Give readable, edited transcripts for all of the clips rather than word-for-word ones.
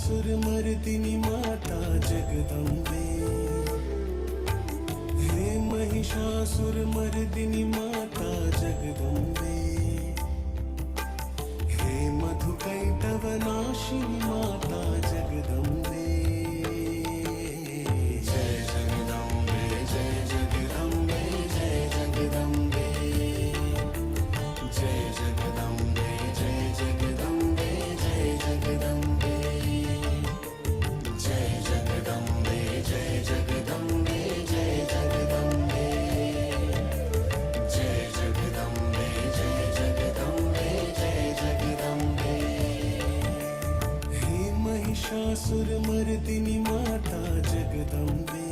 महिषासुरमर्दिनि माता जगदम्बे। हे महिषासुरमर्दिनि माता जगदम्बे। हे मधुकैटवनाशिनि माता जगदम्बे। जय जगदम्बे जय जगदम्बे जय जगदम्बे। जय जगदम्बे जय जगदम्बे जय जगदम्बे। जय जगदम्बे जय जगदम्बे जय जगदम्बे। जय जगदम्बे जय जगदम्बे जय जगदम्बे। हे महिषासुरमर्दिनि माता जगदम्बे।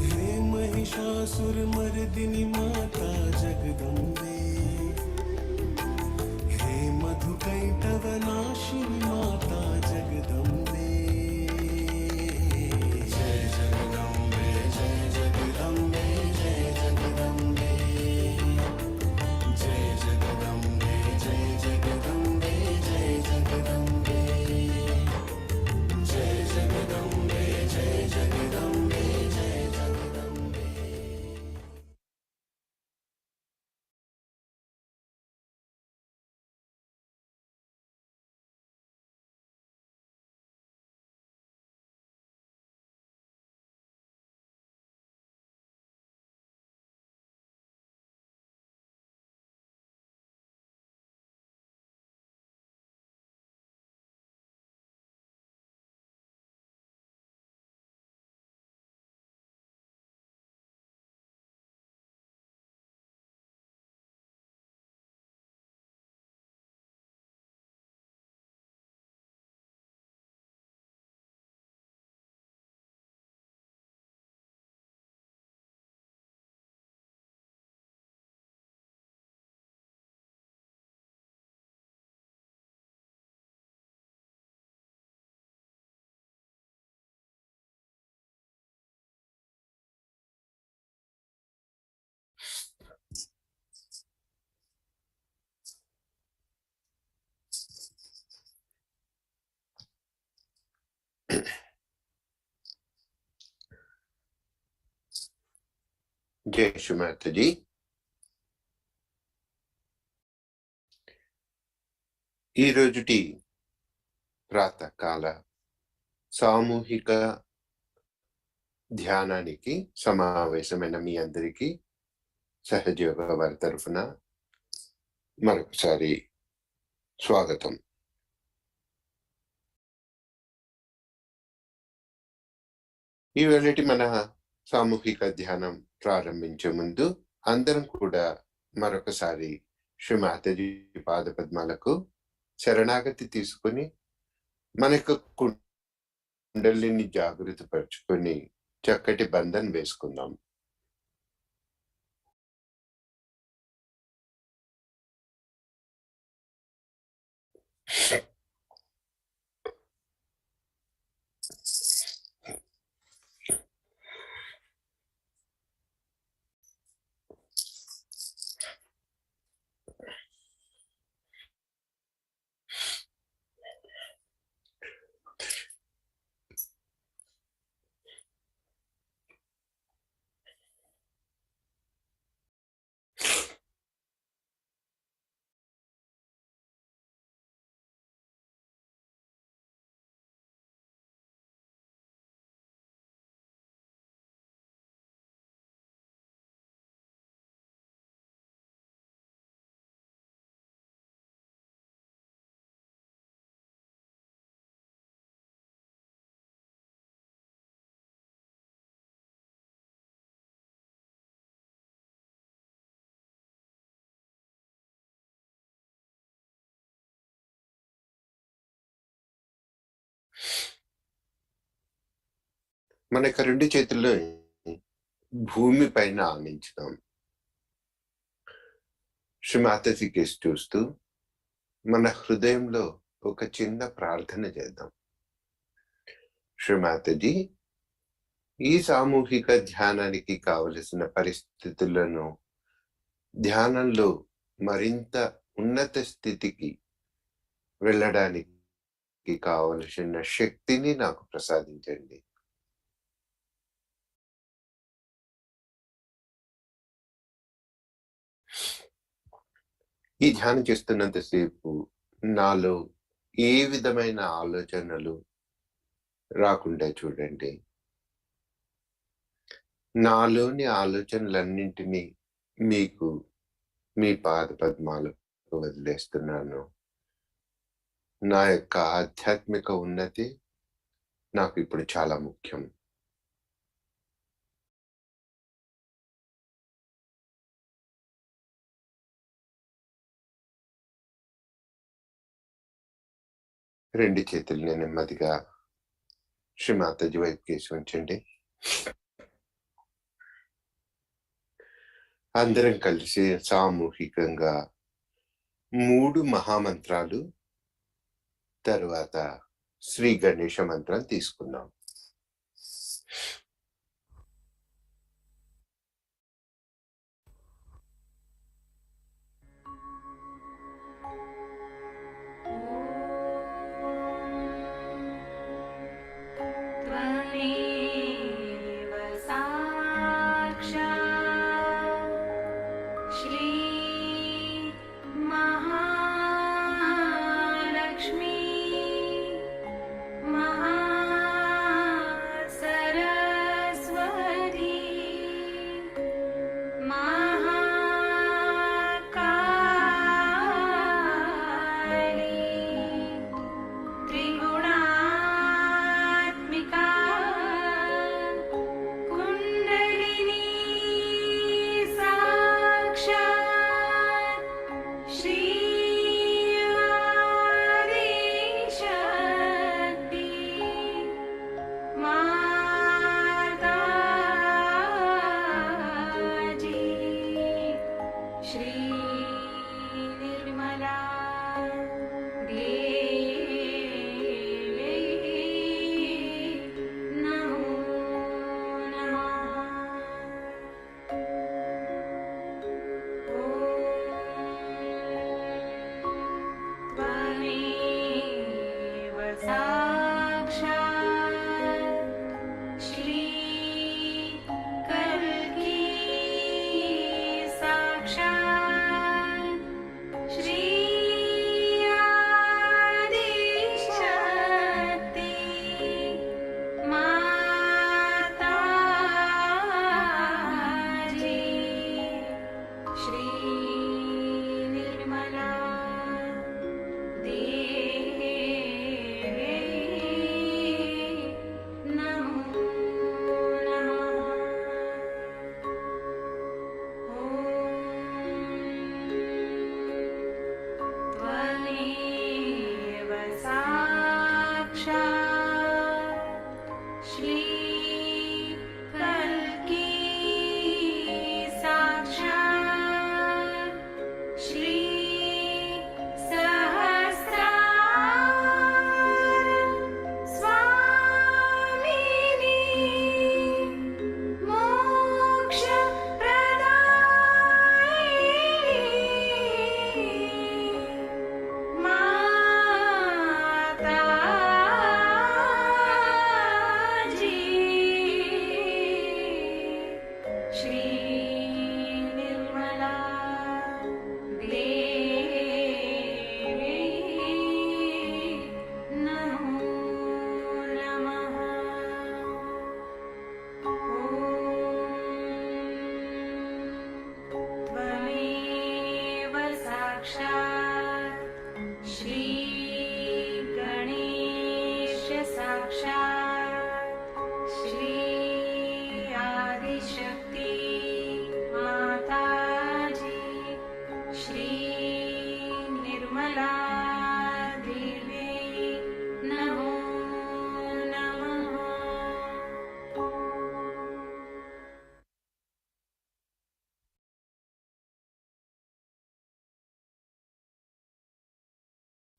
हे महिषासुरमर्दिनि माता जगदम्बे। हे मधुकैटवनाशिनि माता जगदम्बे। जय जगदम्बे जय जगदम्बे जय जगदम्बे। जय जगदम्बे जय जगदम्बे जय जगदम्बे। जय जगदम्बे जय जगदम्बे जय जगदम्बे। జై శ్రీమాతజీ. ఈ రోజుటి ప్రాతకాల సామూహిక ధ్యానానికి సమావేశమైన మీ అందరికీ సహజయోగ వారి తరఫున మరొకసారి స్వాగతం. ఈవేళటి మన సామూహిక ధ్యానం ప్రారంభించే ముందు అందరం కూడా మరొకసారి శ్రీమాతజీ పాద పద్మాలకు శరణాగతి తీసుకుని మన యొక్క కుండలిని జాగృతి పరుచుకొని చక్కటి బంధన్ వేసుకుందాం. మన యొక్క రెండు చేతుల్లో భూమి పైన ఆనించుదాం. శ్రీమాతజీకి చూస్తూ మన హృదయంలో ఒక చిన్న ప్రార్థన చేద్దాం. శ్రీమాతజీ, ఈ సామూహిక ధ్యానానికి కావలసిన పరిస్థితులను ధ్యానంలో మరింత ఉన్నత స్థితికి వెళ్ళడానికి కావలసిన శక్తిని నాకు ప్రసాదించండి. ఈ ధ్యానం చేస్తున్నంతసేపు నాలో ఏ విధమైన ఆలోచనలు రాకుండా చూడండి. నాలోని ఆలోచనలన్నింటినీ మీకు మీ పాద పద్మాలకు వదిలేస్తున్నాను. నా యొక్క ఆధ్యాత్మిక ఉన్నతి నాకు ఇప్పుడు చాలా ముఖ్యం. రెండు చేతుల్ని నెమ్మదిగా శ్రీమాతాజీ వైపు కేసి ఉంచండి. అందరం కలిసి సామూహికంగా 3 మహామంత్రాలు తరువాత శ్రీ గణేష మంత్రం తీసుకుందాం.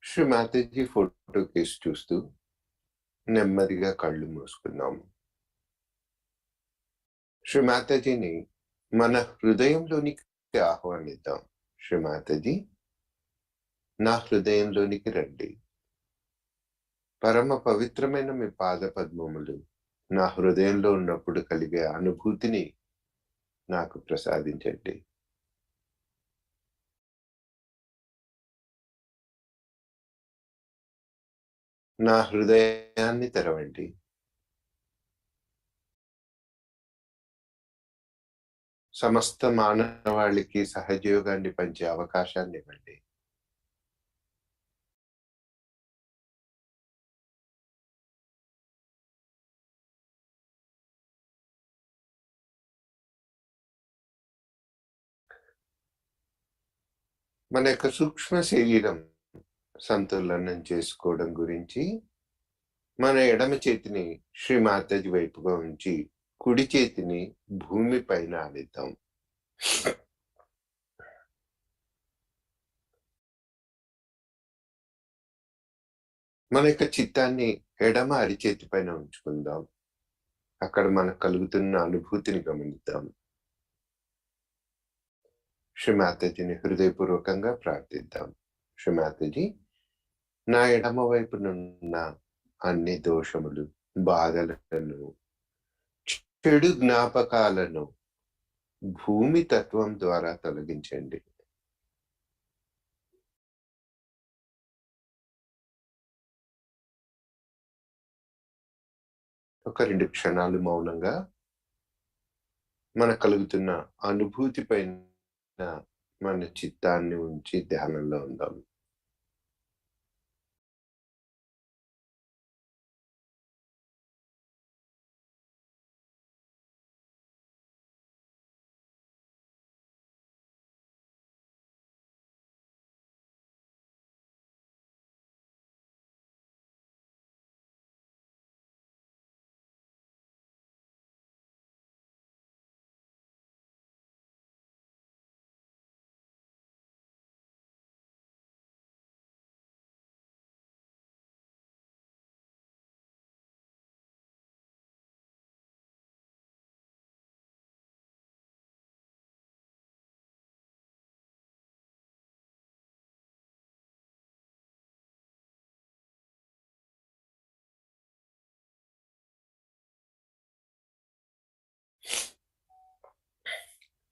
శ్రీ మాతాజీ ఫోటో కేసు చూస్తూ నెమ్మదిగా కళ్ళు మూసుకుందాము. శ్రీ మాతాజీని మన హృదయంలోనికి ఆహ్వానిద్దాం. శ్రీ మాతాజీ, నా హృదయంలోనికి రండి. పరమ పవిత్రమైన మీ పాద పద్మములు నా హృదయంలో ఉన్నప్పుడు కలిగే అనుభూతిని నాకు ప్రసాదించండి. నా హృదయాన్ని తెరవండి. సమస్త మానవాళికి సహజయోగాన్ని పంచే అవకాశాన్నివ్వండి. మన యొక్క సూక్ష్మ శరీరం సంతులనం చేసుకోవడం గురించి మన ఎడమ చేతిని శ్రీ మాతాజీ వైపుగా ఉంచి కుడి చేతిని భూమి పైన ఆనిద్దాం. మన యొక్క చిత్తాన్ని ఎడమ అరిచేతి పైన ఉంచుకుందాం. అక్కడ మనకు కలుగుతున్న అనుభూతిని గమనిద్దాం. శ్రీ మాతాజీని హృదయపూర్వకంగా ప్రార్థిద్దాం. శ్రీ మాతాజీ, నా ఎడమ వైపునున్న అన్ని దోషములు, బాధలను, చెడు జ్ఞాపకాలను భూమి తత్వం ద్వారా తొలగించండి. ఒక 2 క్షణాలు మౌనంగా మనకు కలుగుతున్న అనుభూతి పైన మన చిత్తాన్ని ఉంచి ధ్యానంలో ఉందాం.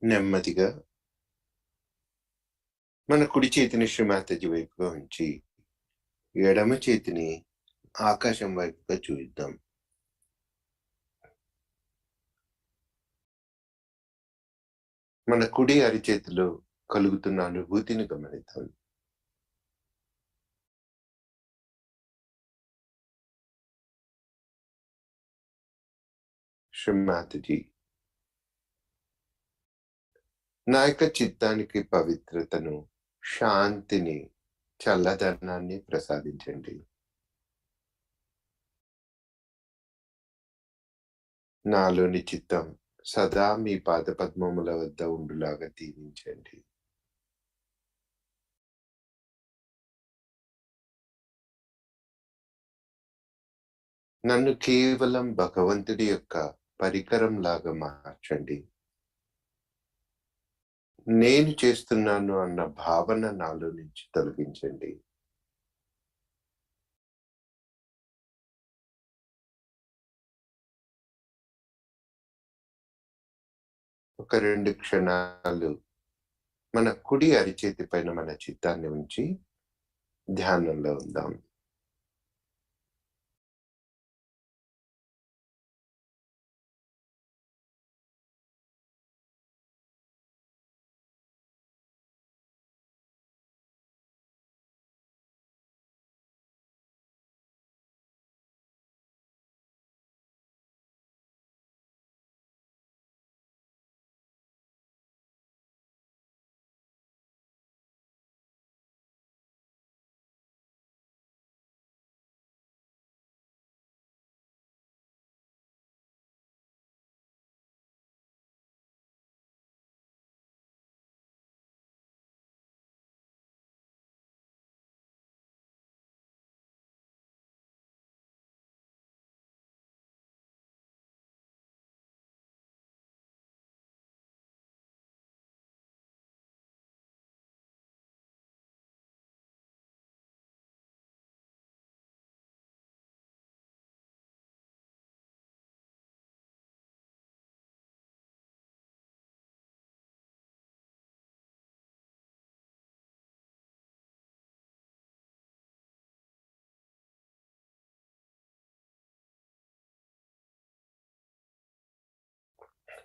నెమ్మదిగా మన కుడి చేతిని శ్రీ మాతాజీ వైపుగా ఉంచి ఎడమ చేతిని ఆకాశం వైపుగా చూద్దాం. మన కుడి అరిచేతిలో కలుగుతున్న అనుభూతిని గమనిద్దాం. శ్రీ మాతాజీ, నా యొక్క చిత్తానికి పవిత్రతను, శాంతిని, చల్లదనాన్ని ప్రసాదించండి. నాలోని చిత్తం సదా మీ పాదపద్మముల వద్ద ఉండులాగా దీవించండి. నన్ను కేవలం భగవంతుడి యొక్క పరికరంలాగా మార్చండి. నేను చేస్తున్నాను అన్న భావన నాలో నుంచి తొలగించండి. ఒక 2 క్షణాలు మన కుడి అరిచేతి పైన మన చిత్తాన్ని ఉంచి ధ్యానంలో ఉందాం.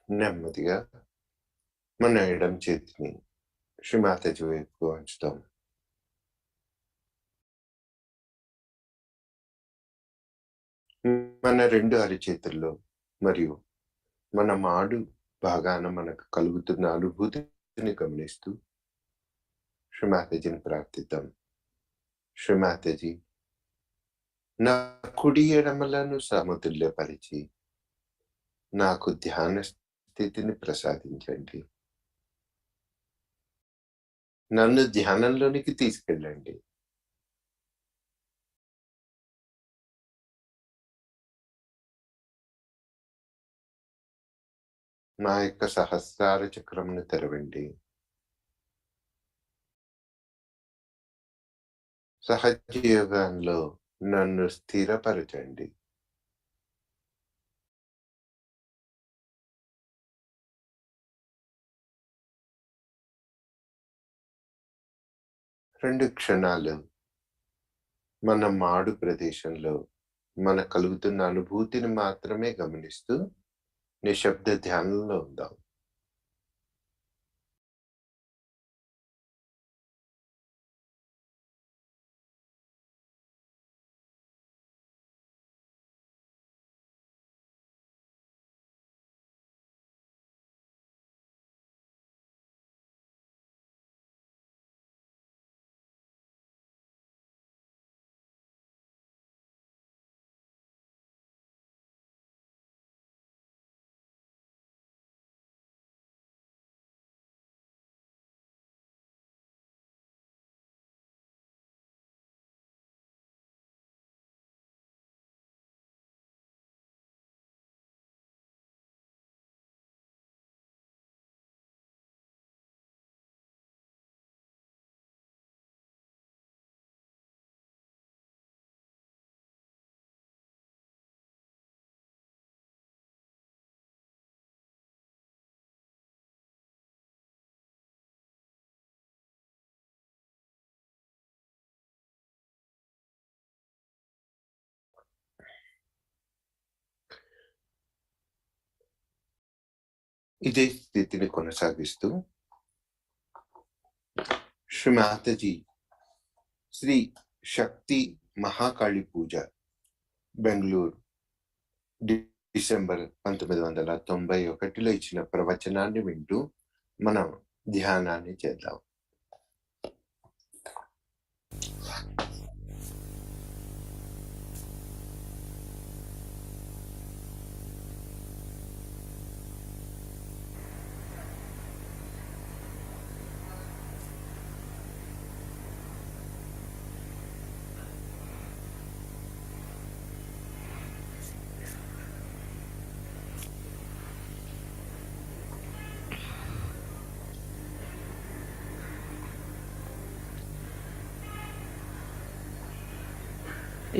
నెమ్మదిగా మన ఎడమ చేతిని శ్రీమాతాజీ వైపు ఉంచుతాం. మన 2 అరచేతుల్లో మరియు మన మాడు భాగాన మనకు కలుగుతున్న అనుభూతిని గమనిస్తూ శ్రీమాతాజీని ప్రార్థిద్దాం. శ్రీమాతాజీ, నా కుడి ఎడమలను సమతుల్యపరిచి నాకు ధ్యాన స్థితిని ప్రసాదించండి. నన్ను ధ్యానంలోనికి తీసుకెళ్ళండి. నా యొక్క సహస్రార చక్రమును తెరవండి. సహజ యోగంలో నన్ను స్థిరపరచండి. రెండు క్షణాలు మన మాడు ప్రదేశంలో మన కలుగుతున్న అనుభూతిని మాత్రమే గమనిస్తూ నిశ్శబ్ద ధ్యానంలో ఉందాం. ఇదే స్థితిని కొనసాగిస్తూ శ్రీమాతాజీ శ్రీ శక్తి మహాకాళి పూజ బెంగళూరు డిసెంబర్ 1991లో ఇచ్చిన ప్రవచనాన్ని వింటూ మనం ధ్యానాన్ని చేద్దాం.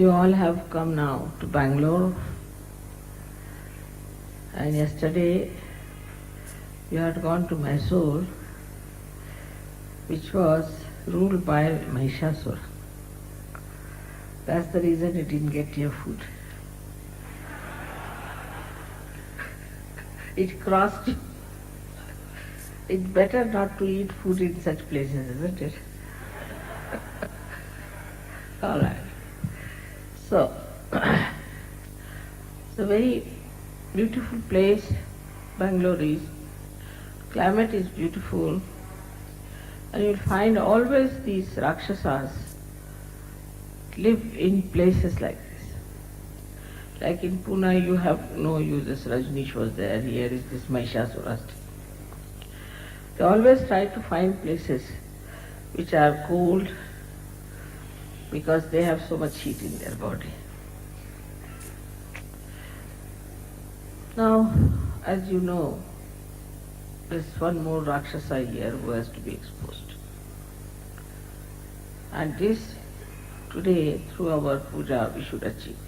You all have come now to Bangalore, and yesterday you had gone to Mysore, which was ruled by Mahishasura. That's the reason you didn't get your food. It crossed you. It's better not to eat food in such places, isn't it? All right. So, it's a very beautiful place, Bangalore is. Climate is beautiful, and you'll find always these Rakshasas live in places like this. Like in Pune, you have no uses. Rajneesh was there. Here is this Mahishasura. They always try to find places which are cold because they have so much heat in their body. Now, as you know, there's one more Rakshasa here who has to be exposed. And this, today, through our puja, we should achieve.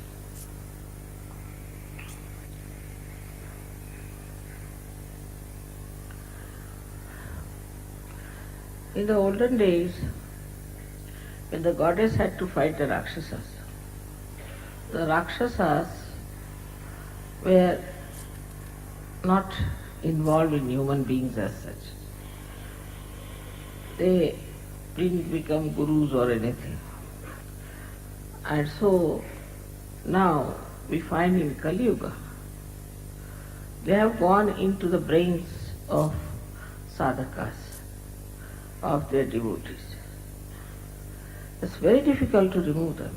In the olden days, when the goddess had to fight the Rakshasas were not involved in human beings as such. They didn't become gurus or anything. And so now we find in Kali Yuga, they have gone into the brains of sadhakas, of their devotees. It's very difficult to remove them.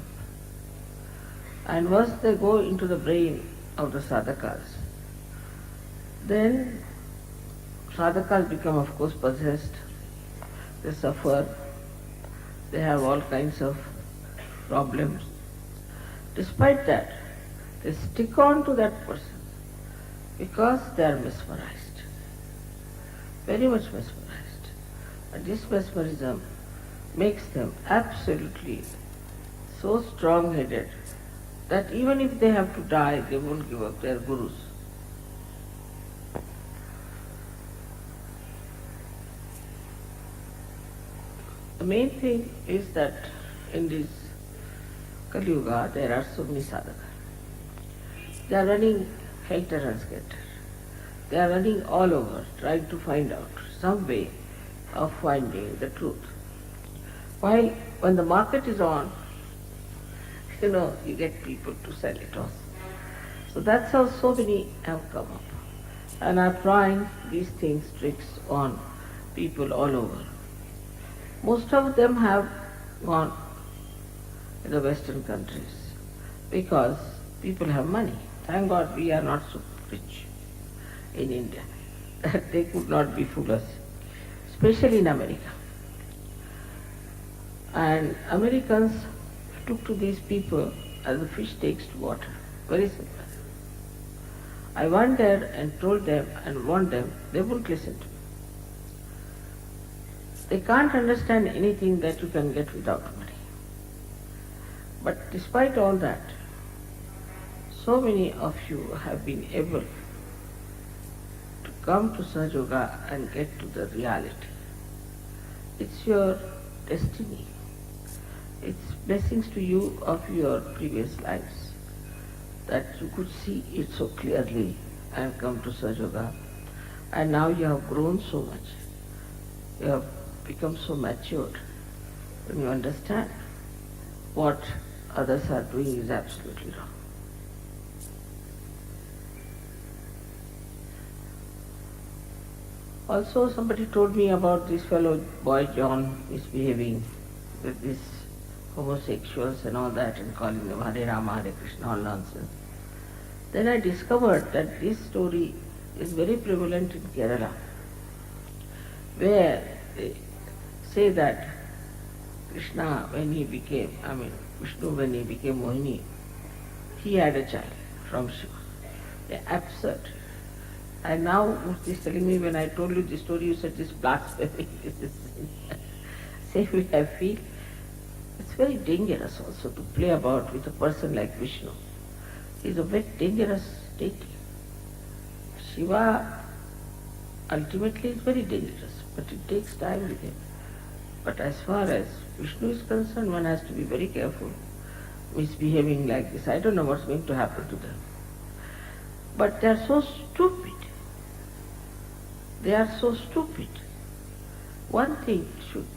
And once they go into the brain of the sadhakas, then sadhakas become, of course, possessed. They suffer. They have all kinds of problems. Despite that, they stick on to that person because they are mesmerized, very much mesmerized. And this mesmerism makes them absolutely so strong-headed that even if they have to die, they won't give up their gurus. The main thing is that in this Kali Yuga there are so many sadhakas. They are running helter and skelter. They are running all over trying to find out some way of finding the truth. While when the market is on, you get people to sell it also. So that's how so many have come up and are trying these things, tricks on people all over. Most of them have gone in the Western countries because people have money. Thank God we are not so rich in India that they could not befool us, especially in America. And Americans took to these people as a fish takes to water. Very simple. I went there and told them and warned them, they wouldn't listen to me. They can't understand anything that you can get without money. But despite all that, so many of you have been able to come to Sahaja Yoga and get to the reality. It's your destiny. It's blessings to you of your previous lives that you could see it so clearly and come to Sahaja Yoga. And now you have grown so much. You have become so matured when you understand what others are doing is absolutely wrong. Also, somebody told me about this fellow boy John misbehaving with these homosexuals and all that and calling them Hare Rama, Hare Krishna, all nonsense. Then I discovered that this story is very prevalent in Kerala, where they say that Vishnu when he became Mohini, he had a child from Shiva. They're absurd. And now Murthy is telling me, when I told you this story, you said this blasphemy, this is same way I feel. It's very dangerous also to play about with a person like Vishnu. He's a very dangerous deity. Shiva ultimately is very dangerous, but it takes time with him. But as far as Vishnu is concerned, one has to be very careful misbehaving like this. I don't know what's going to happen to them. But they are so stupid. They are so stupid. One thing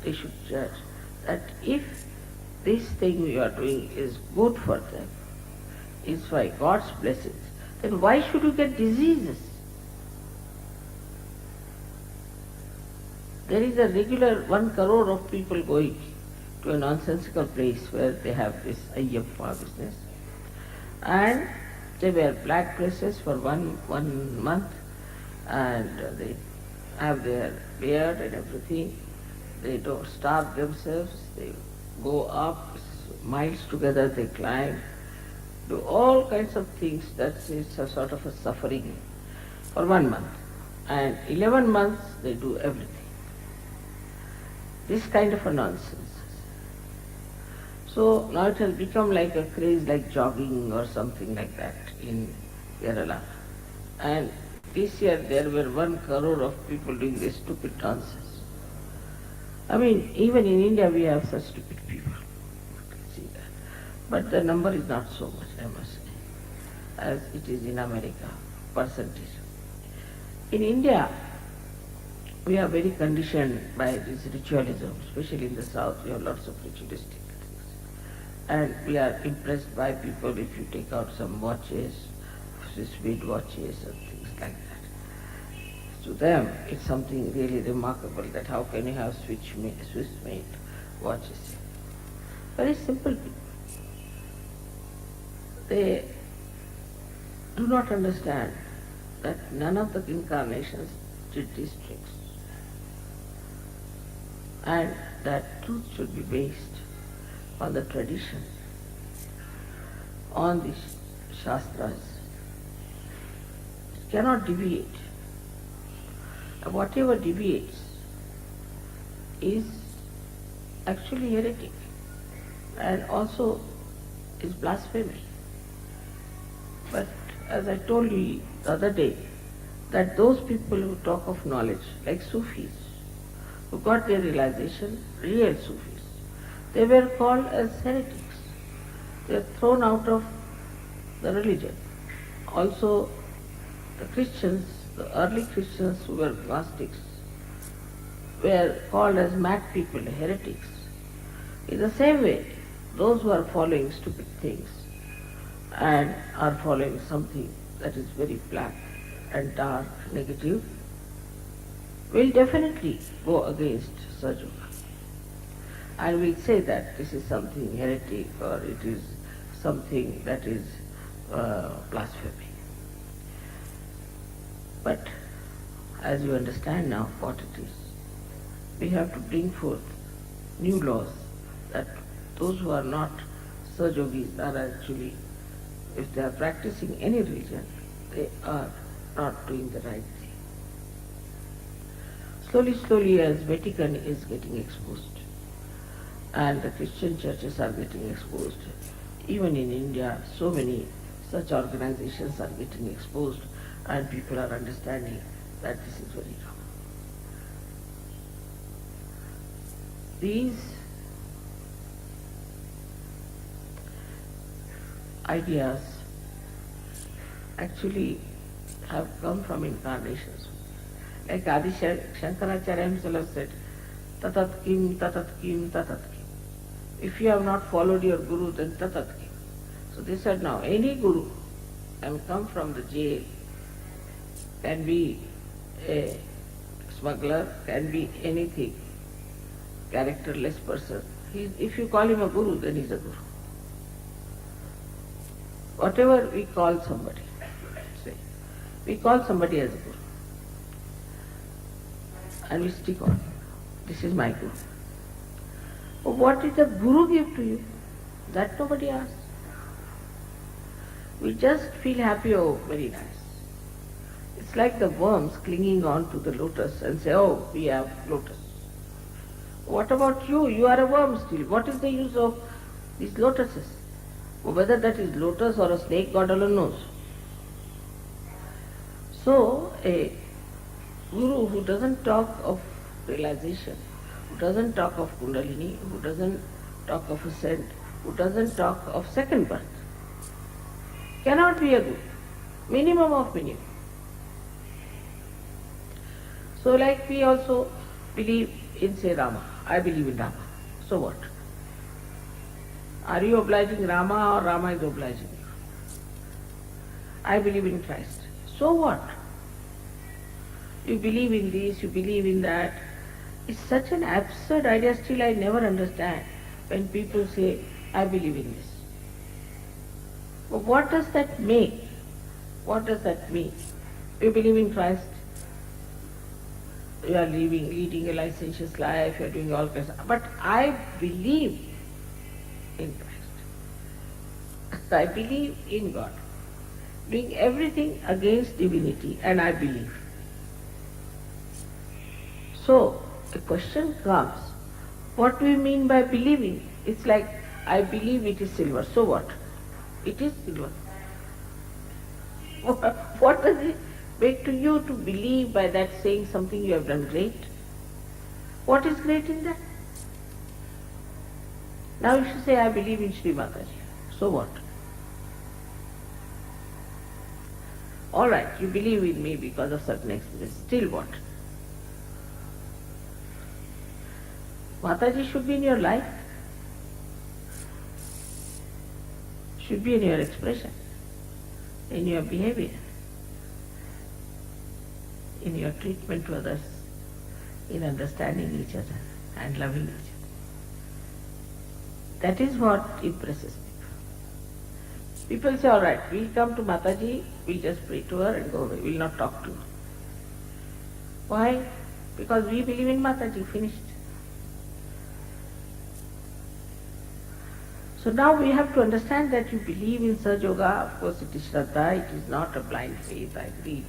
they should judge, that if this thing you are doing is good for them, is by God's blessings, then why should you get diseases? There is a regular 1 crore of people going to a nonsensical place where they have this Ayyappa business. And they wear black dresses for one month and they have their beard and everything. They don't starve themselves. They go up miles together, they climb, do all kinds of things. That's a sort of a suffering for 1 month. And 11 months they do everything. This kind of a nonsense. So now it has become like a craze like jogging or something like that in Kerala. And this year there were 1 crore of people doing this stupid nonsense. I mean, even in India we have such stupid people. You can see that. But the number is not so much, I must say, as it is in America, percentage. In India, we are very conditioned by this ritualism, especially in the south. We have lots of ritualistic things. And we are impressed by people if you take out some watches, Swiss made watches and things like that. To them, it's something really remarkable that how can you have Swiss made watches. Very simple people. They do not understand that none of the incarnations did these tricks. And that truth should be based on the tradition, on the Shastras. It cannot deviate. And whatever deviates is actually heretic and also is blasphemy. But as I told you the other day, that those people who talk of knowledge, like Sufis, who got their realization, real Sufis, they were called as heretics. They were thrown out of the religion. Also, the Christians, the early Christians who were Gnostics, were called as mad people, heretics. In the same way, those who are following stupid things and are following something that is very black and dark, negative, will definitely go against Sahaja. And will say that this is something heretic or it is something that is blasphemy. But as you understand now what it is, we have to bring forth new laws that those who are not Sahajogis are actually, if they are practicing any religion, they are not doing the right thing. Slowly, as Vatican is getting exposed, and the Christian churches are getting exposed, even in India, so many such organizations are getting exposed, and people are understanding that this is very wrong. These ideas actually have come from incarnations. Like Adi Shankaracharya himself said, tatat kim, tatat kim, tatat kim. If you have not followed your guru, then tatat kim. So they said, now any guru can come from the jail, can be a smuggler, can be anything, characterless person. If you call him a guru, then he's a guru. Whatever we call somebody, say, we call somebody as a guru. And we stick on. This is my guru. But what did the guru give to you? That nobody asks. We just feel happy, oh, very nice. It's like the worms clinging on to the lotus and say, oh, we have lotus. What about you? You are a worm still. What is the use of these lotuses? Whether that is lotus or a snake, God alone knows. So, a guru who doesn't talk of realization, who doesn't talk of Kundalini, who doesn't talk of ascent, who doesn't talk of second birth, cannot be a guru. Minimum of minimum. So like we also believe in, say, Rama. I believe in Rama. So what? Are you obliging Rama or Rama is obliging you? I believe in Christ. So what? You believe in this, you believe in that. It's such an absurd idea. Still I never understand when people say, I believe in this. But what does that make? What does that mean? You believe in Christ, you are leading a licentious life, you are doing all kinds of, but I believe in Christ. I believe in God. Doing everything against divinity, and I believe. So, a question comes, what do we mean by believing? It's like, I believe it is silver, so what? It is silver. What does it make to you to believe by that saying something you have done great? What is great in that? Now you should say, I believe in Sri Mataji. So what? All right, you believe in me because of certain experience. Still what? Mataji should be in your life, should be in your expression, in your behavior, in your treatment to others, in understanding each other and loving each other. That is what impresses people. People say, all right, we'll come to Mataji, we'll just pray to her and go away, we'll not talk to her. Why? Because we believe in Mataji, finished. So now we have to understand that you believe in Sahaja Yoga. Of course it is Shraddha, it is not a blind faith, I agreed.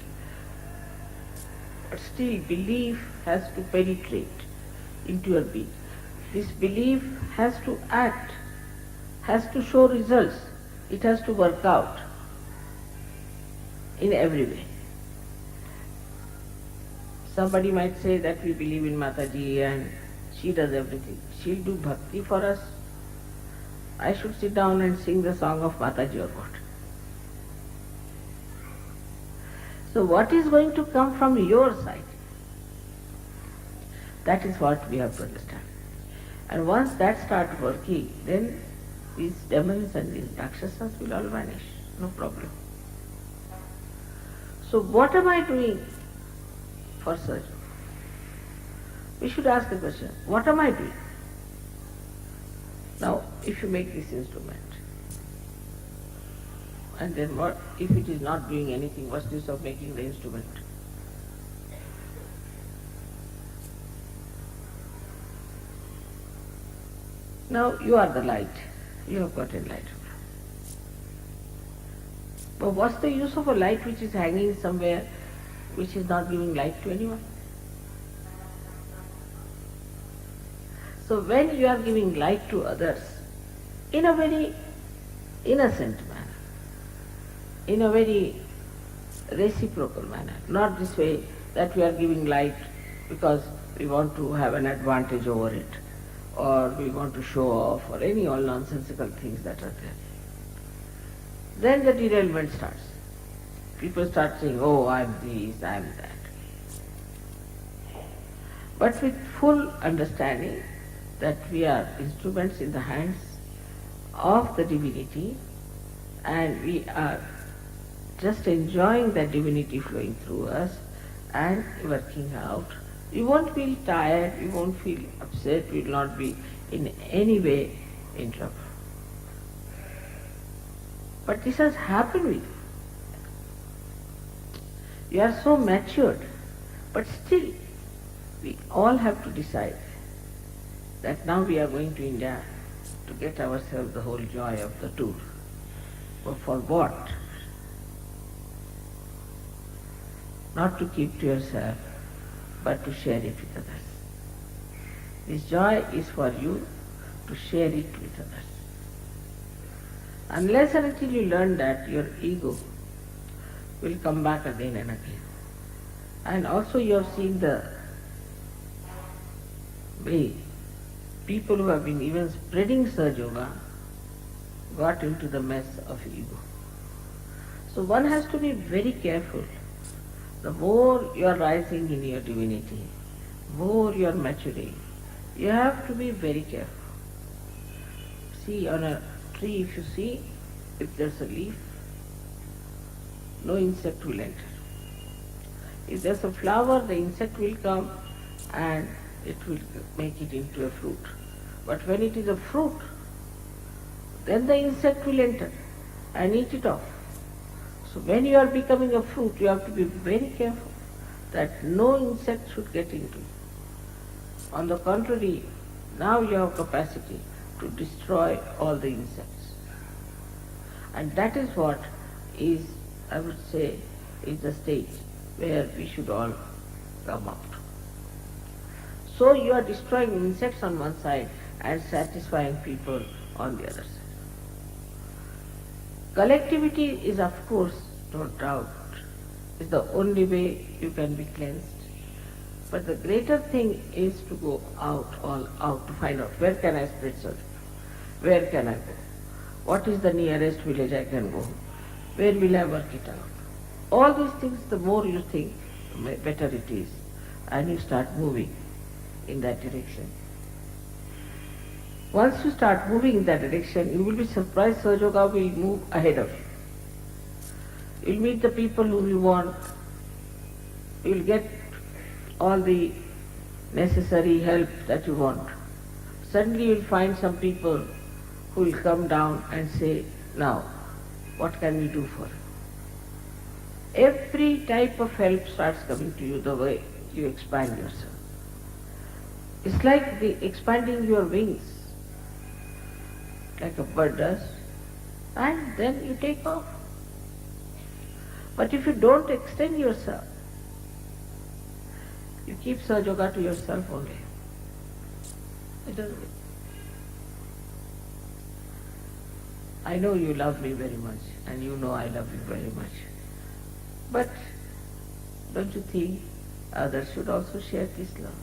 But still belief has to penetrate into your being. This belief has to act, has to show results, it has to work out in every way. Somebody might say that we believe in Mataji and she does everything. She'll do bhakti for us. I should sit down and sing the song of Mataji or what? So what is going to come from your side? That is what we have to understand. And once that starts working, then these demons and these rakshasas will all vanish, no problem. So what am I doing for Sahaja? We should ask the question, what am I doing? Now, if you make this instrument, and then what if it is not doing anything, what's the use of making the instrument? Now you are the light, you have got enlightenment. But what's the use of a light which is hanging somewhere, which is not giving light to anyone? So when you are giving light to others, in a very innocent manner, in a very reciprocal manner, not this way that we are giving light because we want to have an advantage over it, or we want to show off, or any all nonsensical things that are there. Then the derailment starts. People start saying, oh, I am this, I am that. But with full understanding that we are instruments in the hands of the divinity, and we are just enjoying that divinity flowing through us and working out. We won't feel tired, we won't feel upset, we will not be in any way in trouble. But this has happened with you. You are so matured, but still we all have to decide that now we are going to India to get ourselves the whole joy of the tour. But for what? Not to keep to yourself, but to share it with others. This joy is for you to share it with others. Unless and until you learn that, your ego will come back again and again. And also you have seen the way people who have been even spreading Sahaja Yoga got into the mess of ego. So one has to be very careful. The more you are rising in your divinity, more you are maturing, you have to be very careful. See, on a tree, if you see, if there's a leaf, no insect will enter. If there's a flower, the insect will come and it will make it into a fruit. But when it is a fruit, then the insect will enter and eat it off. So when you are becoming a fruit, you have to be very careful that no insect should get into you. On the contrary, now you have capacity to destroy all the insects. And that is what is, I would say, is the stage where we should all come up to. So you are destroying insects on one side and satisfying people on the other side. Collectivity is, of course, no doubt, is the only way you can be cleansed. But the greater thing is to go out, all out, to find out where can I spread Sahaja? Where can I go? What is the nearest village I can go? Where will I work it out? All these things, the more you think, the better it is, and you start moving in that direction. Once you start moving in that direction, you will be surprised Sahaja Yoga will move ahead of you. You'll meet the people who you want, you'll get all the necessary help that you want. Suddenly you'll find some people who will come down and say, now, what can we do for you? Every type of help starts coming to you the way you expand yourself. It's like expanding your wings, like a bird does, and then you take off. But if you don't extend yourself, you keep Sahaja Yoga to yourself only. It doesn't. I know you love me very much, and you know I love you very much. But don't you think others should also share this love?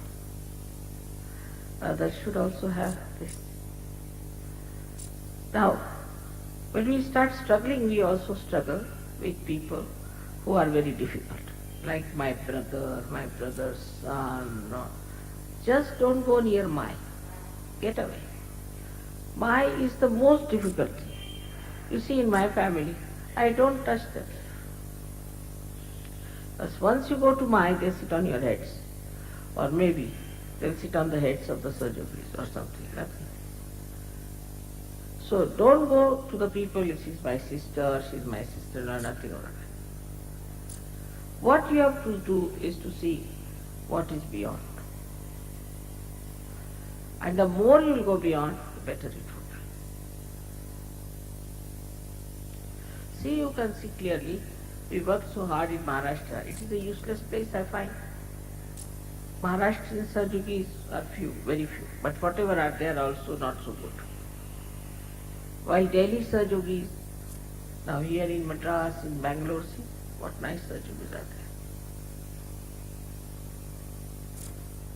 Others should also have this. Now, when we start struggling, we also struggle with people who are very difficult, like my brother's son. No. Just don't go near my. Get away. My is the most difficult thing. You see, in my family, I don't touch them. Because once you go to my, they sit on your heads. Or maybe they'll sit on the heads of the surgeries or something, nothing. So don't go to the people, she's my sister, no, nothing or nothing. What you have to do is to see what is beyond. And the more you will go beyond, the better it will be. See, you can see clearly, we worked so hard in Maharashtra. It is a useless place, I find. Maharashtrian surgeries are few, very few, but whatever are there also not so good. While Delhi surgeries, now here in Madras, in Bangalore, see what nice surgeries are there.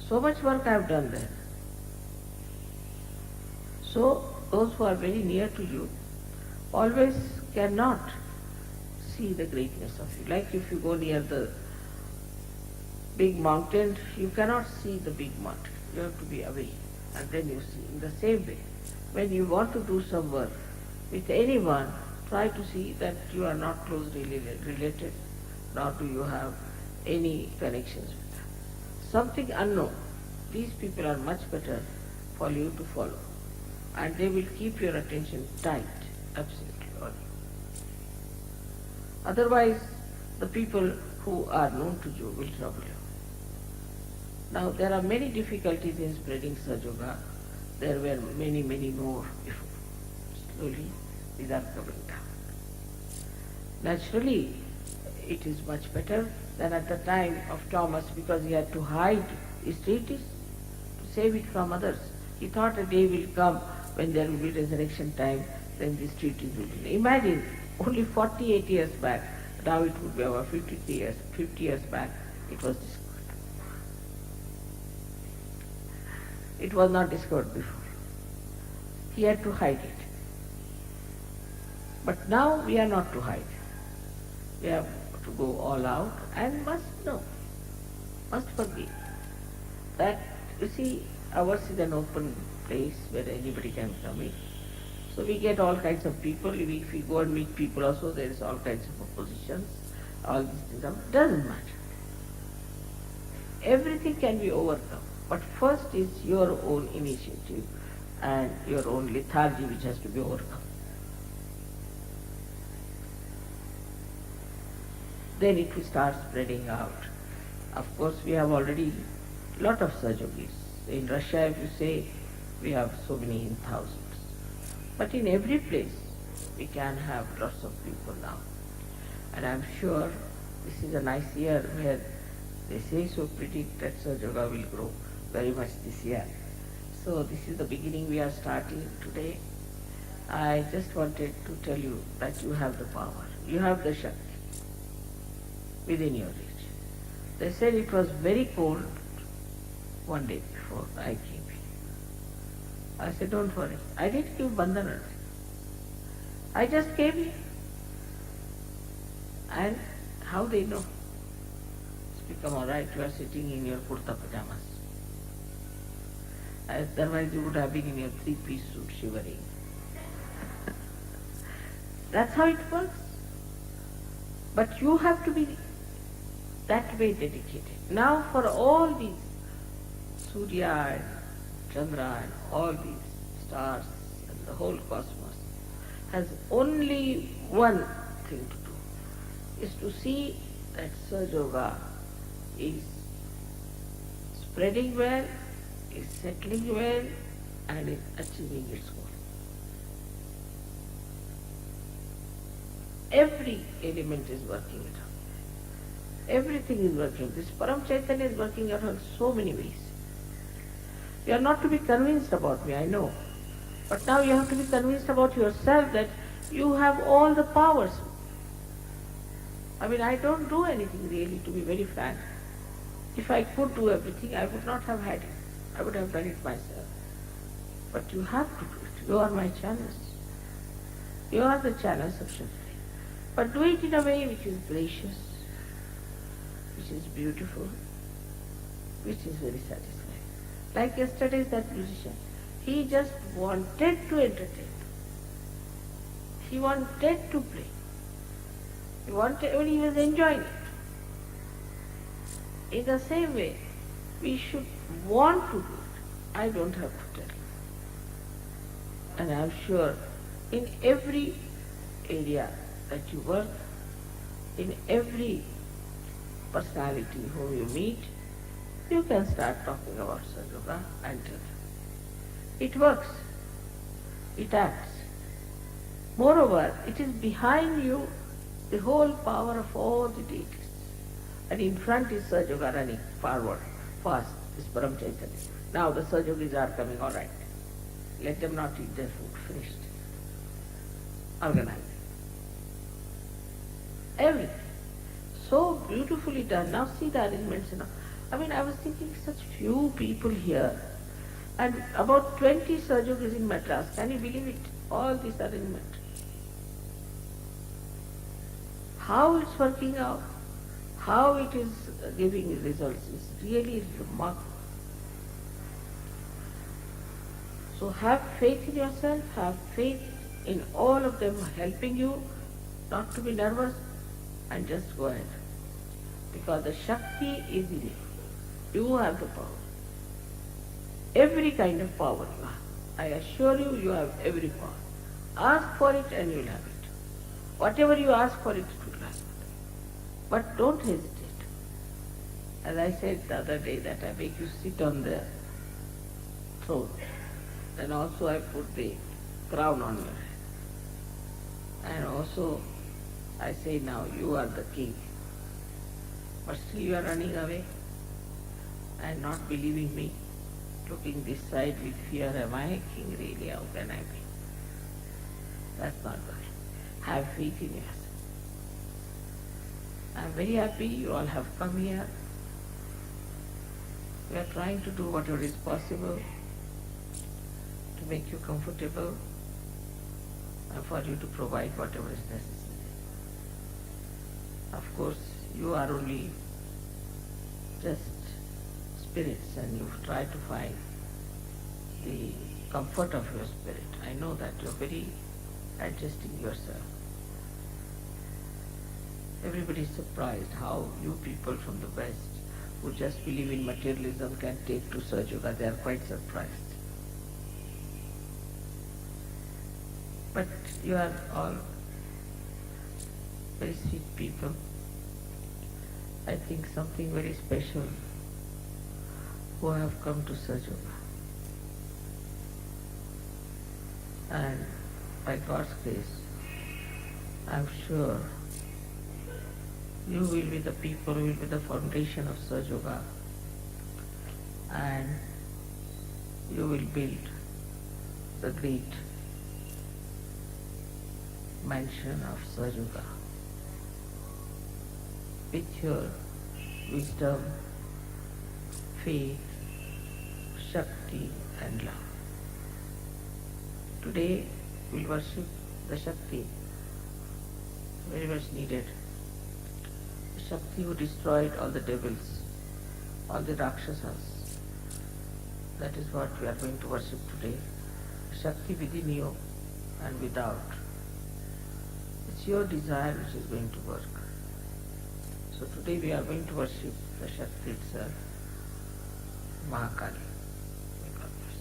So much work I have done there. So those who are very near to you always cannot see the greatness of you. Like if you go near the big mountain, you cannot see the big mountain. You have to be away, and then you see. In the same way, when you want to do some work with anyone, try to see that you are not closely related, nor do you have any connections with them. Something unknown. These people are much better for you to follow, and they will keep your attention tight, absolutely. Otherwise, the people who are known to you will trouble you. Now, there are many difficulties in spreading Sahaja Yoga. There were many, many more before. Slowly, these are coming down. Naturally, it is much better than at the time of Thomas, because he had to hide his treatise to save it from others. He thought a day will come when there will be resurrection time, then this treatise will be. Imagine, only 48 years back, now it would be over 50 years back, it was discovered. It was not discovered before. He had to hide it. But now we are not to hide. We have to go all out and must know, must forgive. That, you see, ours is an open place where anybody can come in. So we get all kinds of people. If we go and meet people also, there is all kinds of oppositions. All these things doesn't matter. Everything can be overcome. But first is your own initiative and your own lethargy which has to be overcome. Then it will start spreading out. Of course, we have already lot of surgeries. In Russia, if you say, we have so many in thousands. But in every place, we can have lots of people now. And I'm sure this is a nice year where they say so predict that Sahaja Yoga will grow very much this year. So this is the beginning we are starting today. I just wanted to tell you that you have the power, you have the Shakti within your reach. They said it was very cold one day before I came here. I said, don't worry, I didn't give bandhana. I just came here. And How they know? It's become alright, you are sitting in your kurta pajamas. Otherwise you would have been in your three-piece suit shivering. That's how it works. But you have to be that way dedicated. Now for all these Surya and Chandra and all these stars and the whole cosmos has only one thing to do, is to see that Sahaja is spreading well, is settling well, and is achieving its goal. Every element is working it out. Everything is working. This Param Chaitanya is working out in so many ways. You are not to be convinced about me, I know. But now you have to be convinced about yourself that you have all the powers. I mean, I don't do anything really, to be very frank. If I could do everything, I would not have had it. I would have done it myself. But you have to do it. You are my channels. You are the channels of Shakti. But do it in a way which is gracious, which is beautiful, which is very satisfying. Like yesterday, that musician, he just wanted to entertain. He wanted to play. He wanted, when he was enjoying it. In the same way, we should want to do it. I don't have to tell you. And I'm sure in every area that you work, in every personality whom you meet, you can start talking about Sahaja and tell them. It works. It acts. Moreover, it is behind you the whole power of all the deities. And in front is Sahaja running forward, fast, is Param Chaitanya. Now the Sahajogis are coming, all right. Let them not eat their food, finished. Organized. Everything. So beautifully done. Now see the arrangements. I mean, I was thinking such few people here. And about 20 Sahajogis in Madras. Can you believe it? All this arrangement. How it's working out, how it is giving results is really remarkable. So have faith in yourself, have faith in all of them helping you, not to be nervous, and just go ahead. Because the Shakti is in you. You have the power. Every kind of power you have. I assure you, you have every power. Ask for it and you will have it. Whatever you ask for it, it will happen. But don't hesitate. As I said the other day, that I make you sit on the throne. Then also I put the crown on your head. And also I say, now you are the king. But still you are running away and not believing me, looking this side with fear. Am I a king really? How can I be? That's not right. Have faith in yourself. I'm very happy you all have come here. We are trying to do whatever is possible to make you comfortable and for you to provide whatever is necessary. Of course, you are only just spirits and you try to find the comfort of your spirit. I know that you're very adjusting yourself. Everybody is surprised how you people from the West who just believe in materialism can take to Sahaja. They are quite surprised. But you are all very sweet people. I think something very special who have come to Sahaja. And by God's grace, I am sure you will be the people who will be the foundation of Sahaja, and you will build the great mansion of Sahaja with your wisdom, faith, Shakti and love. Today we will worship the Shakti, very much needed. Shakti who destroyed all the devils, all the Rakshasas. That is what we are going to worship today. Shakti within you and without. It's your desire which is going to work. So today we are going to worship the Shakti itself, Mahakali. May God bless.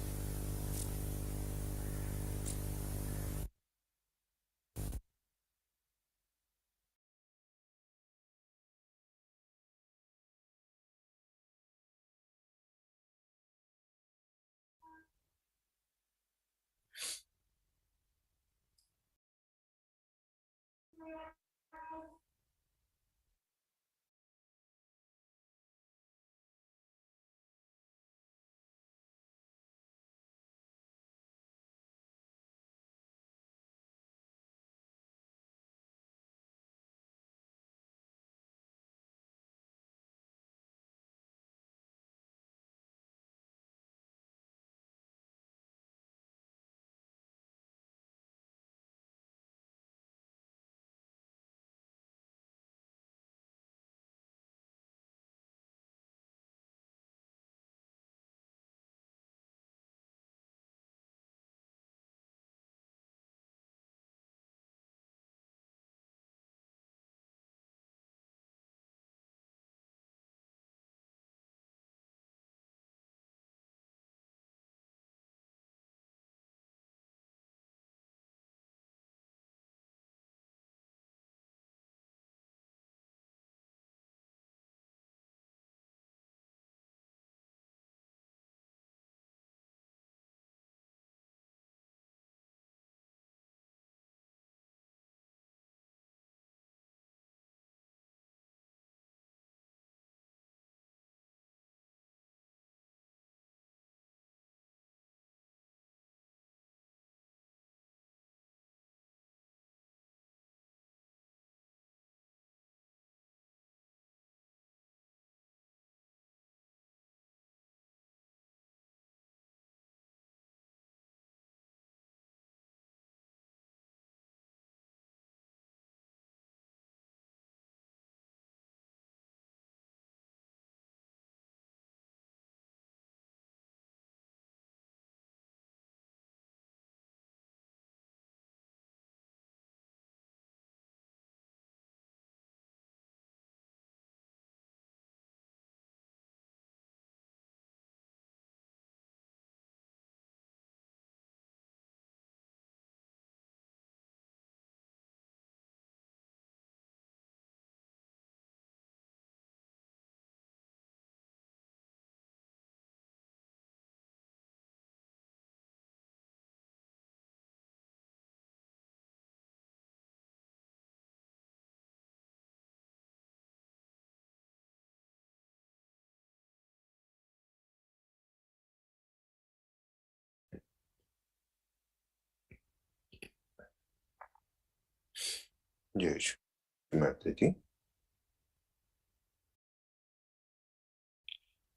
జై శ్రీమాతజీ.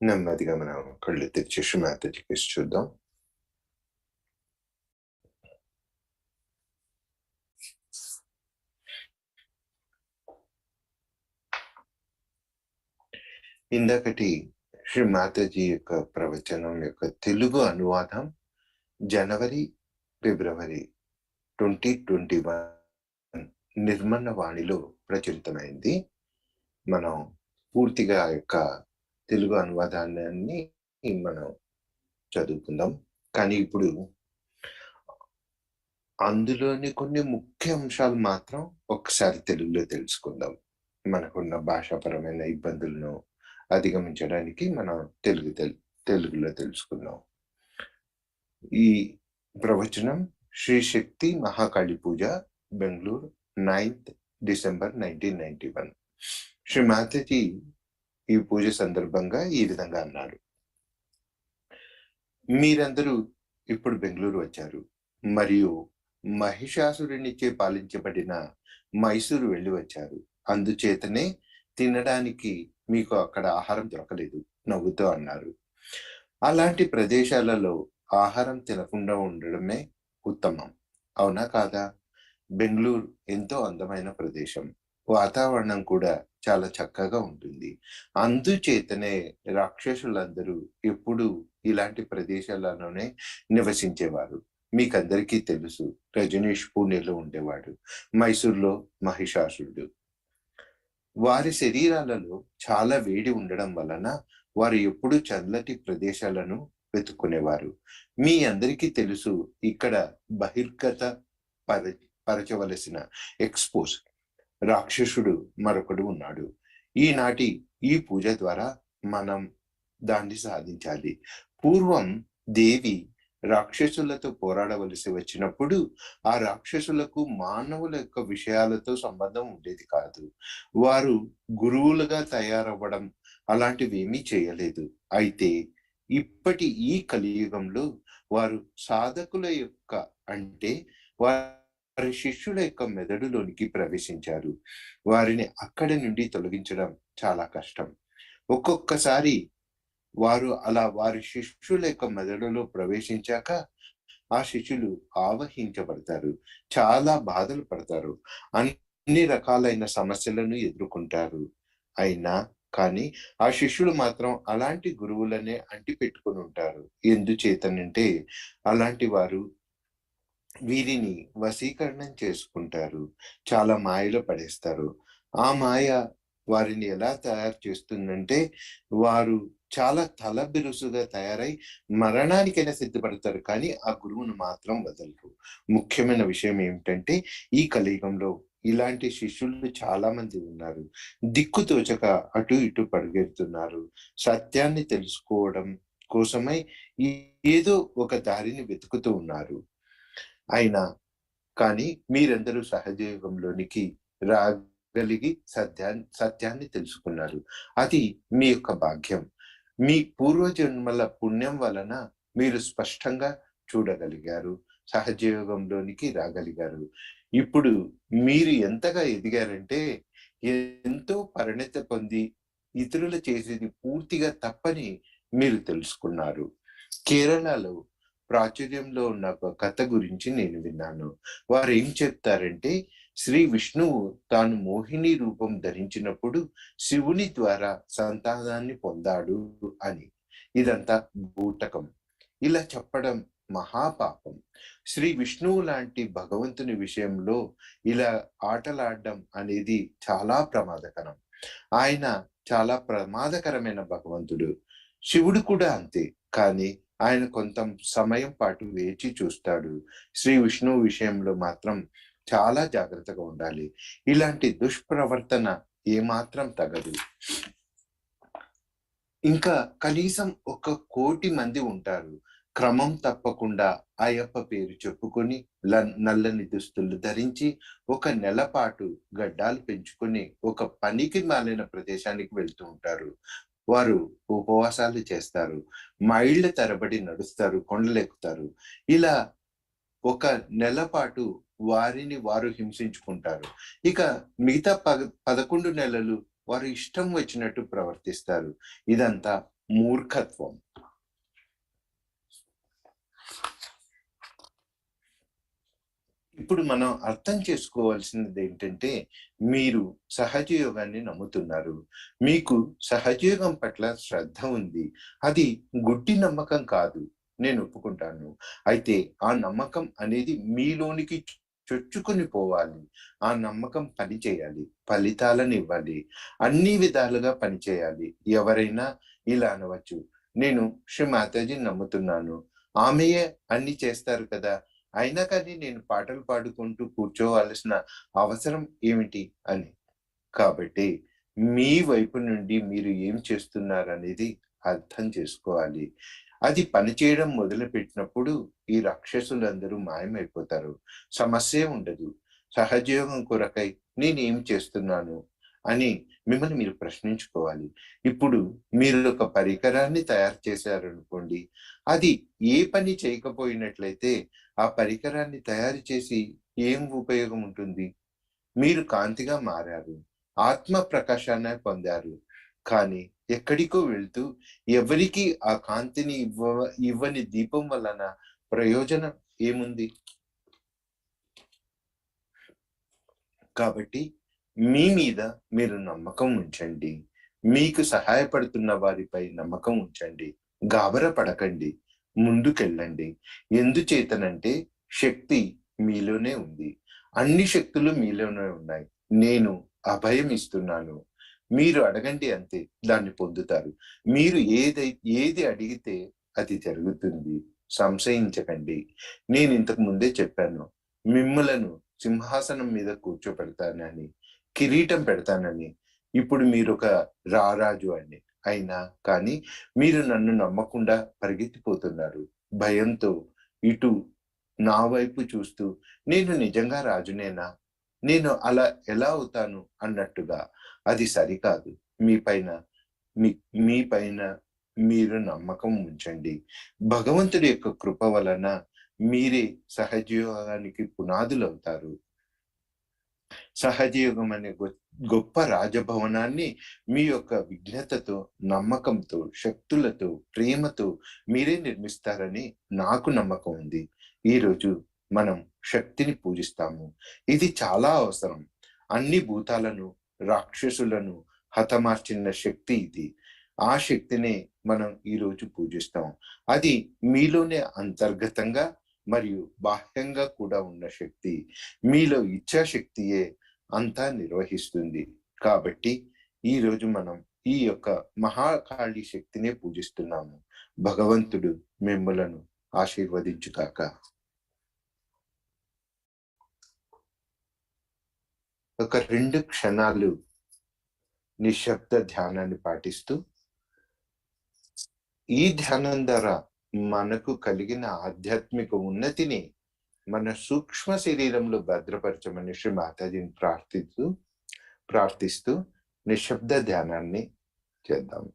నెమ్మదిగా మనం కళ్ళు తెరిచి శ్రీమాతజీకి చూద్దాం. ఇందాకటి శ్రీ మాతాజీ యొక్క ప్రవచనం యొక్క తెలుగు అనువాదం జనవరి ఫిబ్రవరి 2021 నిర్మన్న వాణిలో ప్రచురితమైంది. మనం పూర్తిగా ఆ యొక్క తెలుగు అనువాదాన్ని మనం చదువుకుందాం. కానీ ఇప్పుడు అందులోని కొన్ని ముఖ్య అంశాలు మాత్రం ఒకసారి తెలుగులో తెలుసుకుందాం. మనకున్న భాషాపరమైన ఇబ్బందులను అధిగమించడానికి మనం తెలుగులో తెలుసుకుందాం. ఈ ప్రవచనం శ్రీ శక్తి మహాకాళి పూజ, బెంగళూరు, 9th డిసెంబర్ 1991. శ్రీ మాతాజీ ఈ పూజ సందర్భంగా ఈ విధంగా అన్నారు: మీరందరూ ఇప్పుడు బెంగళూరు వచ్చారు మరియు మహిషాసురునిచే పాలించబడిన మైసూరు వెళ్ళి వచ్చారు. అందుచేతనే తినడానికి మీకు అక్కడ ఆహారం దొరకలేదు, నవ్వుతూ అన్నారు. అలాంటి ప్రదేశాలలో ఆహారం తినకుండా ఉండడమే ఉత్తమం, అవునా కాదా? బెంగళూరు ఎంతో అందమైన ప్రదేశం. వాతావరణం కూడా చాలా చక్కగా ఉంటుంది. అందుచేతనే రాక్షసులందరూ ఎప్పుడూ ఇలాంటి ప్రదేశాలలోనే నివసించేవారు. మీకందరికీ తెలుసు, రజనీష్ పూణేలో ఉండేవాడు, మైసూర్లో మహిషాసురుడు. వారి శరీరాలలో చాలా వేడి ఉండడం వలన వారు ఎప్పుడూ చల్లటి ప్రదేశాలను వెతుక్కునేవారు. మీ అందరికీ తెలుసు, ఇక్కడ బహిర్గత పరచవలసిన ఎక్స్పోజ్ రాక్షసుడు మరొకడు ఉన్నాడు. ఈనాటి ఈ పూజ ద్వారా మనం దాన్ని సాధించాలి. పూర్వం దేవి రాక్షసులతో పోరాడవలసి వచ్చినప్పుడు ఆ రాక్షసులకు మానవుల యొక్క విషయాలతో సంబంధం ఉండేది కాదు. వారు గురువులుగా తయారవ్వడం అలాంటివి ఏమీ చేయలేదు. అయితే ఇప్పటి ఈ కలియుగంలో వారు సాధకుల యొక్క, అంటే వారి శిష్యుల యొక్క మెదడులోనికి ప్రవేశించారు. వారిని అక్కడి నుండి తొలగించడం చాలా కష్టం. ఒక్కొక్కసారి వారు అలా వారి శిష్యుల యొక్క మెదడులో ప్రవేశించాక ఆ శిష్యులు ఆవహించబడతారు, చాలా బాధలు పడతారు, అన్ని రకాలైన సమస్యలను ఎదుర్కొంటారు. అయినా కానీ ఆ శిష్యులు మాత్రం అలాంటి గురువులనే అంటి పెట్టుకుని ఉంటారు. ఎందుచేతనంటే అలాంటి వారు వీరిని వశీకరణం చేసుకుంటారు, చాలా మాయలో పడేస్తారు. ఆ మాయ వారిని ఎలా తయారు చేస్తుందంటే వారు చాలా తలబిరుసుగా తయారై మరణానికైనా సిద్ధపడతారు, కానీ ఆ గురువును మాత్రం వదలరు. ముఖ్యమైన విషయం ఏమిటంటే ఈ కలియుగంలో ఇలాంటి శిష్యులు చాలా మంది ఉన్నారు. దిక్కు తోచక అటు ఇటు పరుగెడుతున్నారు. సత్యాన్ని తెలుసుకోవడం కోసమై ఏదో ఒక దారిని వెతుకుతూ ఉన్నారు. అయినా కానీ మీరందరూ సహజయోగంలోనికి రాగలిగి సత్యాన్ని తెలుసుకున్నారు. అది మీ యొక్క భాగ్యం. మీ పూర్వజన్మల పుణ్యం వలన మీరు స్పష్టంగా చూడగలిగారు, సహజయోగంలోనికి రాగలిగారు. ఇప్పుడు మీరు ఎంతగా ఎదిగారంటే ఎంతో పరిణత పొంది ఇతరులు చేసేది పూర్తిగా తప్పని మీరు తెలుసుకున్నారు. కేరళలో ప్రాచుర్యంలో ఉన్న ఒక కథ గురించి నేను విన్నాను. వారు ఏం చెప్తారంటే, శ్రీ విష్ణువు తాను మోహిని రూపం ధరించినప్పుడు శివుని ద్వారా సంతానాన్ని పొందాడు అని. ఇదంతా బూటకం. ఇలా చెప్పడం మహాపాపం. శ్రీ విష్ణువు లాంటి భగవంతుని విషయంలో ఇలా ఆటలాడడం అనేది చాలా ప్రమాదకరం. ఆయన చాలా ప్రమాదకరమైన భగవంతుడు. శివుడు కూడా అంతే. కానీ ఆయన కొంత సమయం పాటు వేచి చూస్తాడు. శ్రీ విష్ణువు విషయంలో మాత్రం చాలా జాగ్రత్తగా ఉండాలి. ఇలాంటి దుష్ప్రవర్తన ఏమాత్రం తగదు. ఇంకా కనీసం 1,00,00,000 మంది ఉంటారు. క్రమం తప్పకుండా అయ్యప్ప పేరు చెప్పుకొని నల్లని దుస్తులు ధరించి 1 నెల పాటు గడ్డాలు పెంచుకొని ఒక పనికి మాలిన ప్రదేశానికి వెళ్తూ ఉంటారు. వారు ఉపవాసాలు చేస్తారు, మైళ్ళ తరబడి నడుస్తారు, కొండలెక్కుతారు. ఇలా 1 నెల పాటు వారిని వారు హింసించుకుంటారు. ఇక మిగతా 11 నెలలు వారు ఇష్టం వచ్చినట్టు ప్రవర్తిస్తారు. ఇదంతా మూర్ఖత్వం. ఇప్పుడు మనం అర్థం చేసుకోవాల్సినది ఏంటంటే, మీరు సహజయోగాన్ని నమ్ముతున్నారు, మీకు సహజయోగం పట్ల శ్రద్ధ ఉంది. అది గుడ్డి నమ్మకం కాదు, నేను ఒప్పుకుంటాను. అయితే ఆ నమ్మకం అనేది మీలోనికి చొచ్చుకొని పోవాలి. ఆ నమ్మకం పని చేయాలి, ఫలితాలను ఇవ్వాలి, అన్ని విధాలుగా పనిచేయాలి. ఎవరైనా ఇలా అనవచ్చు, నేను శ్రీ మాతాజీని నమ్ముతున్నాను, ఆమెయే అన్ని చేస్తారు కదా, అయినా కానీ నేను పాటలు పాడుకుంటూ కూర్చోవలసిన అవసరం ఏమిటి అని. కాబట్టి మీ వైపు నుండి మీరు ఏం చేస్తున్నారనేది అర్థం చేసుకోవాలి. అది పనిచేయడం మొదలుపెట్టినప్పుడు ఈ రాక్షసులందరూ మాయమైపోతారు, సమస్య ఉండదు. సహజయోగం కొరకై నేనేం చేస్తున్నాను అని మిమ్మల్ని మీరు ప్రశ్నించుకోవాలి. ఇప్పుడు మీరు ఒక పరికరాన్ని తయారు చేశారనుకోండి, అది ఏ పని చేయకపోయినట్లయితే ఆ పరికరాన్ని తయారు చేసి ఏం ఉపయోగం ఉంటుంది? మీరు కాంతిగా మారారు, ఆత్మ ప్రకాశాన్ని పొందారు. కానీ ఎక్కడికో వెళ్తూ ఎవరికి ఆ కాంతిని ఇవ్వని దీపం వలన ప్రయోజనం ఏముంది? కాబట్టి మీ మీద మీరు నమ్మకం ఉంచండి. మీకు సహాయపడుతున్న వారిపై నమ్మకం ఉంచండి. గాబర పడకండి, ముందుకెళ్ళండి. ఎందుచేతనంటే శక్తి మీలోనే ఉంది. అన్ని శక్తులు మీలోనే ఉన్నాయి. నేను అభయం ఇస్తున్నాను. మీరు అడగండి అంతే, దాన్ని పొందుతారు. మీరు ఏది అడిగితే అది జరుగుతుంది. సంశయించకండి. నేను ఇంతకు ముందే చెప్పాను, మిమ్మలను సింహాసనం మీద కూర్చోపెడతానని, కిరీటం పెడతానని. ఇప్పుడు మీరు ఒక రారాజు అండి అయినా కానీ మీరు నన్ను నమ్మకుండా పరిగెత్తిపోతున్నారు. భయంతో ఇటు నా వైపు చూస్తూ, నేను నిజంగా రాజునేనా, నేను అలా ఎలా అవుతాను అన్నట్టుగా. అది సరికాదు. మీ పైన మీరు నమ్మకం ఉంచండి. భగవంతుడి యొక్క కృప వలన మీరే సహజయోగానికి పునాదులవుతారు. సహజయోగం అనే గొప్ప రాజభవనాన్ని మీ యొక్క విఘ్నతతో, నమ్మకంతో, శక్తులతో, ప్రేమతో మీరే నిర్మిస్తారని నాకు నమ్మకం ఉంది. ఈరోజు మనం శక్తిని పూజిస్తాము. ఇది చాలా అవసరం. అన్ని భూతాలను, రాక్షసులను హతమార్చిన శక్తి ఇది. ఆ శక్తినే మనం ఈరోజు పూజిస్తాం. అది మీలోనే అంతర్గతంగా మరియు బాహ్యంగా కూడా ఉన్న శక్తి. మీలో ఇచ్ఛాశక్తియే అంతా నిర్వహిస్తుంది. కాబట్టి ఈరోజు మనం ఈ యొక్క మహాకాళి శక్తినే పూజిస్తున్నాము. భగవంతుడు మిమ్మలను ఆశీర్వదించుగాక. ఒక 2 క్షణాలు నిశ్శబ్ద ధ్యానాన్ని పాటిస్తూ, ఈ ధ్యానం ద్వారా మనకు కలిగిన ఆధ్యాత్మిక ఉన్నతిని మన సూక్ష్మ శరీరంలో భద్రపరచమని శ్రీ మాతాజీని ప్రార్థిస్తూ నిశ్శబ్ద ధ్యానాన్ని చేద్దాం.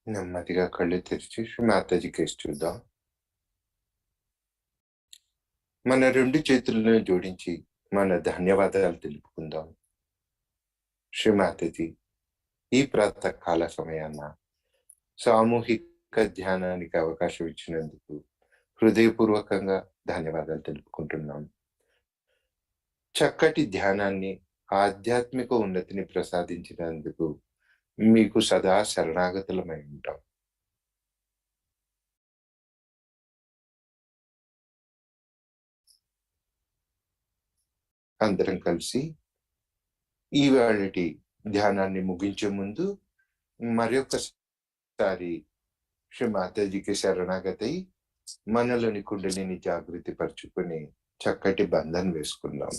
నెమ్మదిగా కళ్ళు తెరిచి శ్రీ మాతాజీ కేసు చూద్దాం. మన 2 చేతులను జోడించి మన ధన్యవాదాలు తెలుపుకుందాం. శ్రీ మాతాజీ, ఈ ప్రాతకాల సమయాన సామూహిక ధ్యానానికి అవకాశం ఇచ్చినందుకు హృదయపూర్వకంగా ధన్యవాదాలు తెలుపుకుంటున్నాం. చక్కటి ధ్యానాన్ని ఆధ్యాత్మిక ఉన్నతిని ప్రసాదించినందుకు మీకు సదా శరణాగతులమై ఉంటాం. అందరం కలిసి ఈవేళటి ధ్యానాన్ని ముగించే ముందు మరొకసారి శ్రీ మాతాజీకి శరణాగతి మనలోని కుండలిని జాగృతి పరుచుకుని చక్కటి బంధం వేసుకుందాం.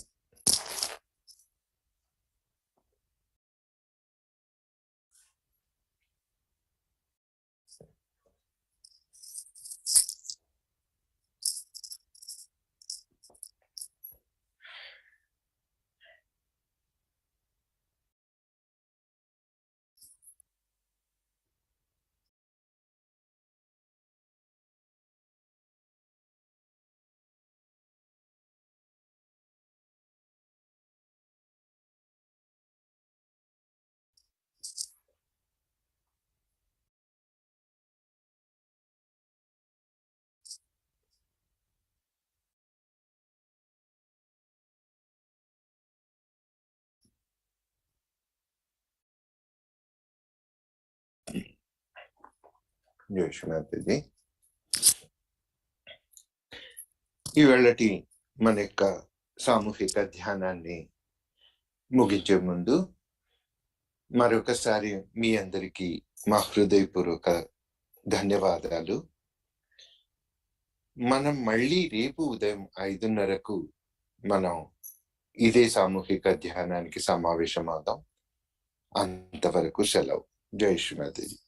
జోష్మాతజీ, ఈవేళటి మన యొక్క సామూహిక ధ్యానాన్ని ముగించే ముందు మరొకసారి మీ అందరికీ మా హృదయపూర్వక ధన్యవాదాలు. మనం మళ్ళీ రేపు ఉదయం 5:30కు మనం ఇదే సామూహిక ధ్యానానికి సమావేశమవుదాం. అంతవరకు సెలవు. జై శ్రీమాతజీ.